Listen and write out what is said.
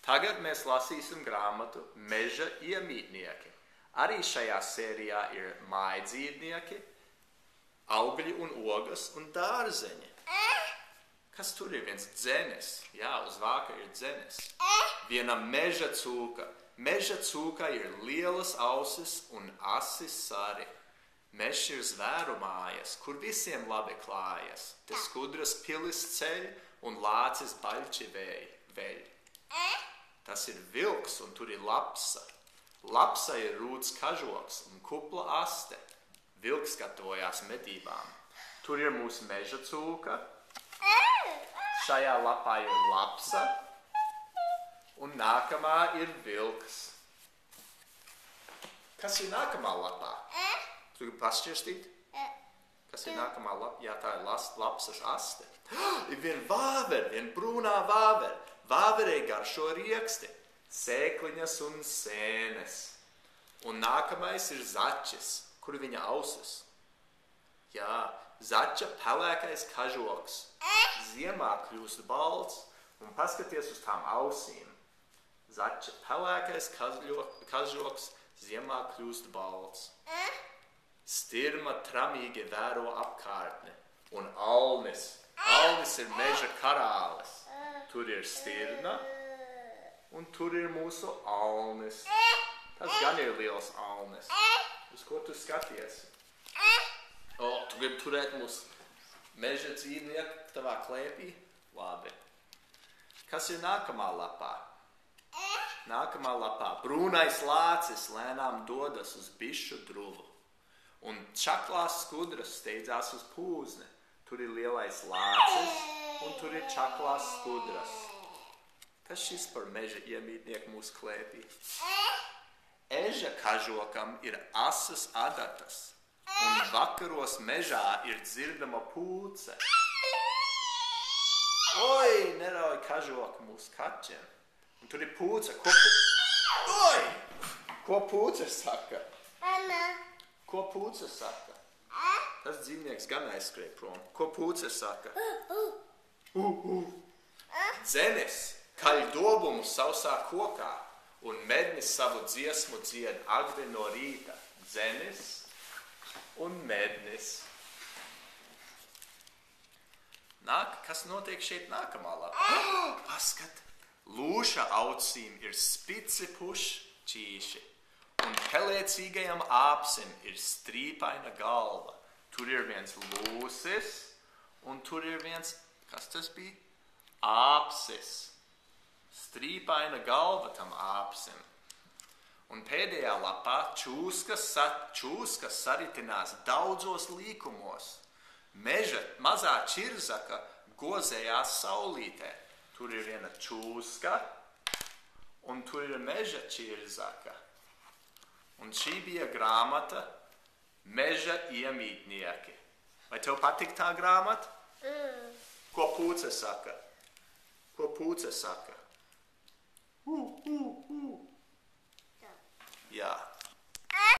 Tagad mēs lasīsim grāmatu Meža iemītnieki. Arī šajā sērijā ir mājdzīvnieki, augļi un ogas un dārzeņi. Kas tur ir? Viens dzenis. Jā, uz vāka ir dzenis. Viena meža cūka. Meža cūka ir lielas ausis un asi sari. Mežs ir zvēru mājas, kur visiem labi klājas. Te skudras pilis ceļ un lācis baļķi veļ. Tas ir vilks un tur ir lapsa. Lapsa ir rūts kažoks un kupla aste. Vilks gatavojās medībām. Tur ir mūsu meža cūka. Šajā lapā ir lapsa. Un nākamā ir vilks. Kas ir nākamā lapā? Tu gribi pašķirstīt? Kas ir nākamā lapā? Jā, tā ir lapsas aste. Ir viena vāvera, viena brūnā vāvera. Vāverei garšo rieksti, sēkliņas un sēnes. Un nākamais ir zaķis, kur viņa ausis. Jā, zaķa pelēkais kažoks. Ziemā kļūst balts un paskaties uz tām ausīm. Zaķa pelēkais kažoks ziemā kļūst balts. Stirma tramīgi vēro apkārtni un alnis. Alnis ir meža karālis. Tur ir stirna un tur ir mūsu alnis. Tas gan ir liels alnis. Uz ko tu skaties? Tu gribi turēt mūsu meža dzīvnieku tavā klēpī? Labi. Kas ir nākamā lapā? Nākamā lapā brūnais lācis lēnām dodas uz bišu druvu. Un čaklās skudras steidzās uz pūzni. Tur ir lielais lācis un tur ir čaklās skudras. Kas šis par meža iemītnieku mūsu klēpī? Eža kažokam ir asas adatas. Un vakaros mežā ir dzirdama pūce. Oi, nerauj kažoku mūsu kaķiem. Un tur ir pūce. Ko pūce saka? Ko pūce saka? Tas dzīvnieks gan aizskrēja prom. Ko pūce saka? Dzenis kaļ dobumu sausā kokā un mednis savu dziesmu dzied agri no rīta. Dzenis un mednis. Kas notiek šeit nākamā lapā? Paskat! Lūša aucīm ir spici pušķīši un pelēcīgajam āpsim ir strīpaina galva. Tur ir viens lūsis un tur ir viens, kas tas bija? Āpsis. Strīpaina galva tam āpsim. Un pēdējā lapā čūska saritinās daudzos līkumos. Meža mazā čirzaka gozējās saulītē. Tur ir viena čūska un tur ir meža čirzaka. Un šī bija grāmata Meža iemītnieki. Vai tev patīk tā grāmata? Ko pūce saka? Ko pūce saka? Jā.